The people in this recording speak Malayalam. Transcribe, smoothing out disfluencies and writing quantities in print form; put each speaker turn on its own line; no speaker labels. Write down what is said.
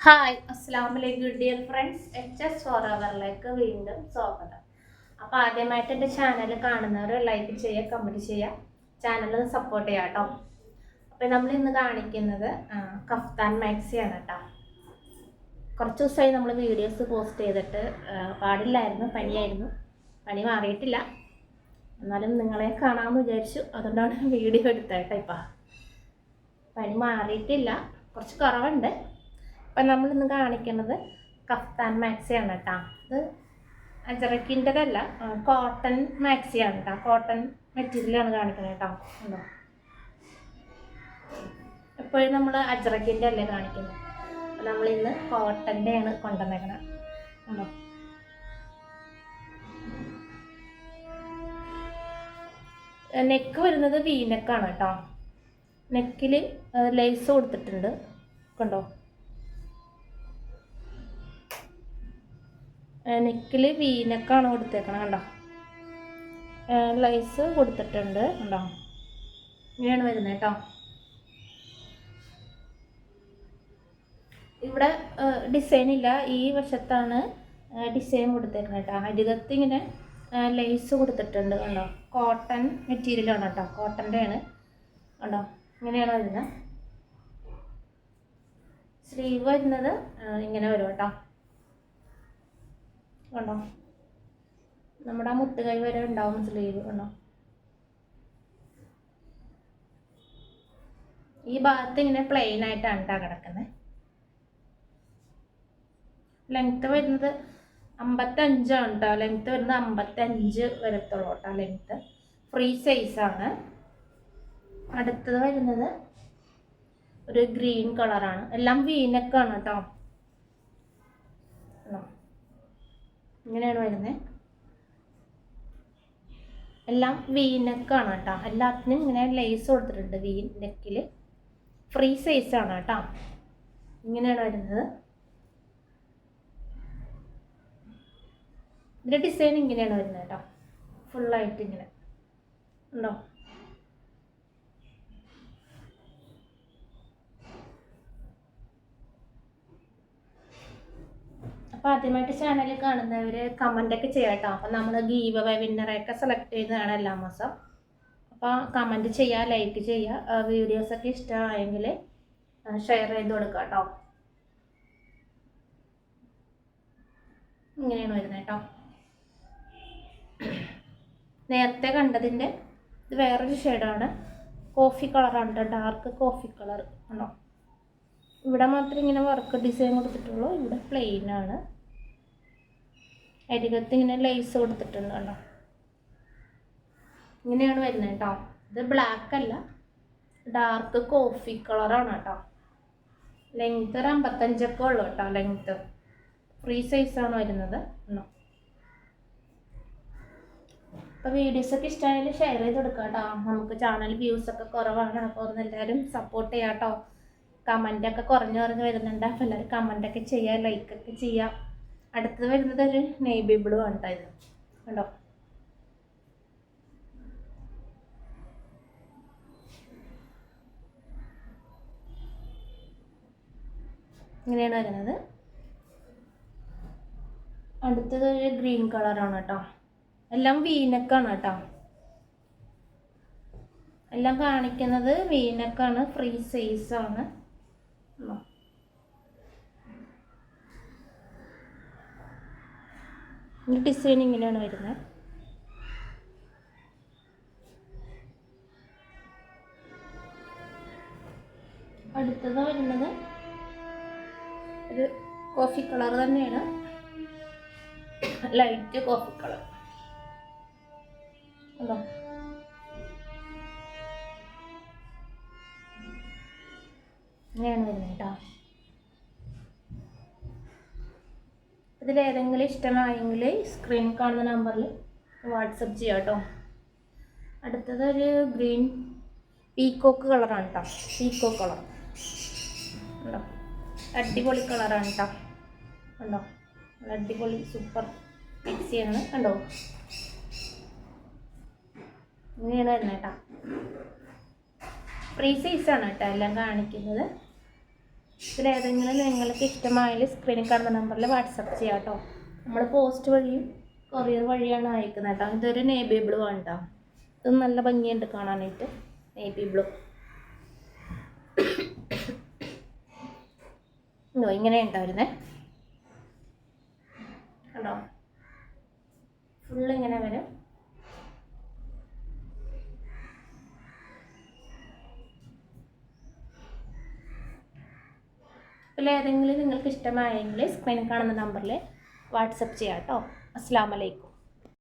ഹായ് അസ്സലാമലൈക്കും ഡിയർ ഫ്രണ്ട്സ്, HS ഫോറവറിലേക്ക് വീണ്ടും സ്വാഗതം. അപ്പോൾ ആദ്യമായിട്ട് എൻ്റെ ചാനൽ കാണുന്നവർ ലൈക്ക് ചെയ്യുക, കമൻറ്റ് ചെയ്യുക, ചാനൽ സപ്പോർട്ട് ചെയ്യുക കേട്ടോ. അപ്പോൾ നമ്മൾ ഇന്ന് കാണിക്കുന്നത് കഫ്താൻ മാക്സിയാണ് കേട്ടോ. കുറച്ച് ദിവസമായി നമ്മൾ വീഡിയോസ് പോസ്റ്റ് ചെയ്തിട്ട് പാടില്ലായിരുന്നു, പനിയായിരുന്നു. പനി മാറിയിട്ടില്ല, എന്നാലും നിങ്ങളെ കാണാമെന്ന് വിചാരിച്ചു, അതുകൊണ്ടാണ് വീഡിയോ എടുത്തത് കേട്ടോ. ഇപ്പം പനി മാറിയിട്ടില്ല, കുറച്ച് കുറവുണ്ട്. അപ്പം നമ്മളിന്ന് കാണിക്കുന്നത് കഫ്താൻ മാക്സിയാണ് കേട്ടോ. ഇത് അജറക്കിൻ്റെതല്ല, കോട്ടൺ മാക്സിയാണ് കേട്ടോ. കോട്ടൺ മെറ്റീരിയലാണ് കാണിക്കുന്നത് കേട്ടോ. ഉണ്ടോ, എപ്പോഴും നമ്മൾ അജറക്കിൻ്റെ അല്ലേ കാണിക്കുന്നത്, അപ്പം നമ്മളിന്ന് കോട്ടൻ്റെയാണ് കൊണ്ടുവന്നേക്കണത്. ഉണ്ടോ, നെക്ക് വരുന്നത് വീനെക്കാണ് കേട്ടോ. നെക്കിൽ ലേസ് കൊടുത്തിട്ടുണ്ട്, കണ്ടോ. നെക്കിൽ വീനക്കാണ് കൊടുത്തേക്കണം കണ്ടോ. ലൈസ് കൊടുത്തിട്ടുണ്ട് കണ്ടോ. ഇങ്ങനെയാണ് വരുന്നത് കേട്ടോ. ഇവിടെ ഡിസൈൻ ഇല്ല, ഈ വശത്താണ് ഡിസൈൻ കൊടുത്തേക്കുന്നത് കേട്ടോ. അരികത്ത് ഇങ്ങനെ ലേസ് കൊടുത്തിട്ടുണ്ട് കണ്ടോ. കോട്ടൺ മെറ്റീരിയലാണ് കേട്ടോ, കോട്ടൻ്റെ ആണ് കണ്ടോ. ഇങ്ങനെയാണ് വരുന്നത്. സ്ലീവ് വരുന്നത് ഇങ്ങനെ വരും കേട്ടോ. കണ്ടോ, നമ്മുടെ മുട്ടുകൈ വരെ ഉണ്ടാവും സ്ലീവ് കണ്ടോ. ഈ ഭാഗത്ത് ഇങ്ങനെ പ്ലെയിൻ ആയിട്ടാണ് കേട്ടോ കിടക്കുന്നത്. ലെങ്ത്ത് വരുന്നത് 55 കേട്ടോ. ലെങ്ത്ത് വരുന്നത് 55 വരത്തുള്ളൂ കേട്ടോ ലെങ്ത്ത്. ഫ്രീ സൈസാണ്. അടുത്തത് വരുന്നത് ഒരു ഗ്രീൻ കളറാണ്. എല്ലാം വീനക്കാണ് കേട്ടോ. ഇങ്ങനെയാണ് വരുന്നത്. എല്ലാം വീനെക്കാണ് കേട്ടോ. എല്ലാത്തിനും ഇങ്ങനെ ലേസ് കൊടുത്തിട്ടുണ്ട് വീ നെക്കിൽ. ഫ്രീ സൈസാണ് കേട്ടോ. ഇങ്ങനെയാണ് വരുന്നത്. ഇതിൻ്റെ ഡിസൈൻ ഇങ്ങനെയാണ് വരുന്നത് കേട്ടോ. ഫുള്ളായിട്ട് ഇങ്ങനെ ഉണ്ടോ. അപ്പോൾ ആദ്യമായിട്ട് ചാനൽ കാണുന്നവർ കമൻ്റൊക്കെ ചെയ്യാം കേട്ടോ. അപ്പം നമ്മൾ ഗീവ് അവേ വിന്നറൊക്കെ സെലക്ട് ചെയ്യുന്നതാണ് എല്ലാ മാസം. അപ്പോൾ കമൻറ്റ് ചെയ്യുക, ലൈക്ക് ചെയ്യുക. വീഡിയോസൊക്കെ ഇഷ്ടമായെങ്കിൽ ഷെയർ ചെയ്ത് കൊടുക്കുക കേട്ടോ. ഇങ്ങനെയാണ് വരുന്നത് കേട്ടോ. നേരത്തെ കണ്ടതിൻ്റെ ഇത് വേറൊരു ഷെയ്ഡാണ്. കോഫി കളറാണ് കേട്ടോ, ഡാർക്ക് കോഫി കളർ ഉണ്ടോ. ഇവിടെ മാത്രമേ ഇങ്ങനെ വർക്ക് ഡിസൈൻ കൊടുത്തിട്ടുള്ളൂ, ഇവിടെ പ്ലെയിൻ ആണ്. അരികത്ത് ഇങ്ങനെ ലേസ് കൊടുത്തിട്ടുണ്ട് കേട്ടോ. ഇങ്ങനെയാണ് വരുന്നത് കേട്ടോ. ഇത് ബ്ലാക്ക് അല്ല, ഡാർക്ക് കോഫി കളറാണ് കേട്ടോ. ലെങ്ത്ത് ഒരു 55 ഉള്ളൂ കേട്ടോ ലെങ്ത്ത്. ഫ്രീ സൈസാണ് വരുന്നത് ഉണ്ടോ. അപ്പോൾ വീഡിയോസൊക്കെ ഇഷ്ടമായാലും ഷെയർ ചെയ്ത് കൊടുക്കുക കേട്ടോ. നമുക്ക് ചാനൽ വ്യൂസൊക്കെ കുറവാണ്, അപ്പോൾ ഒന്ന് എല്ലാവരും സപ്പോർട്ട് ചെയ്യാം കേട്ടോ. കമൻ്റൊക്കെ കുറഞ്ഞ് വരുന്നുണ്ട്, അപ്പോൾ എല്ലാവരും കമൻ്റൊക്കെ ചെയ്യുക, ലൈക്കൊക്കെ ചെയ്യുക. അടുത്തത് വരുന്നത് ഒരു നേവി ബ്ലൂ ആണ് കേട്ടോ. ഇത് കണ്ടോ. ഇങ്ങനെയാണ് വരുന്നത്. അടുത്തത് ഒരു ഗ്രീൻ കളറാണ് കേട്ടോ. എല്ലാം വീനക്കാണ് കേട്ടോ. എല്ലാം കാണിക്കുന്നത് വീനക്കാണ്, ഫ്രീ സൈസാണ്. ഈ ഡിസൈൻ ഇങ്ങനെയാണ് വരുന്നത്. അടുത്തത് വരുന്നത് ഒരു കോഫി കളർ തന്നെയാണ്, ലൈറ്റ് കോഫി കളർ ഉണ്ടോ. ഇങ്ങനെയാണ് വരുന്നത് കേട്ടോ. ഇതിലേതെങ്കിലും ഇഷ്ടമായെങ്കിൽ സ്ക്രീനിൽ കാണുന്ന നമ്പറിൽ വാട്സപ്പ് ചെയ്യാം കേട്ടോ. അടുത്തത് ഒരു ഗ്രീൻ പീക്കോക്ക് കളറാണ് കേട്ടോ. പീക്കോക്ക് കളർ ഉണ്ടോ, അടിപൊളി കളറാണ് കേട്ടോ. ഉണ്ടോ, അടിപൊളി സൂപ്പർ മിക്സിയാണ് കണ്ടോ. ഇങ്ങനെയാണ് വരുന്നത് കേട്ടോ. ഫ്രീ സൈസാണ് കേട്ടോ എല്ലാം കാണിക്കുന്നത്. ഇതിലേതെങ്കിലും നിങ്ങൾക്ക് ഇഷ്ടമായാൽ സ്ക്രീനിൽ കാണുന്ന നമ്പറിൽ വാട്സപ്പ് ചെയ്യാം കേട്ടോ. നമ്മൾ പോസ്റ്റ് വഴിയും കൊറിയർ വഴിയാണ് അയക്കുന്നത് കേട്ടോ. ഇതൊരു നേവി ബ്ലൂ ആണ് കേട്ടോ. ഇത് നല്ല ഭംഗിയുണ്ട് കാണാനായിട്ട്. നേവി ബ്ലൂ ഇങ്ങനെ ഉണ്ടായിരുന്നേ കണ്ടോ, ഫുള്ള് ഇങ്ങനെ വരും. ഇതിലേതെങ്കിലും നിങ്ങൾക്ക് ഇഷ്ടമായെങ്കിൽ സ്ക്രീനിൽ കാണുന്ന നമ്പറിൽ വാട്സപ്പ് ചെയ്യാം കേട്ടോ. അസ്സലാമു അലൈക്കും.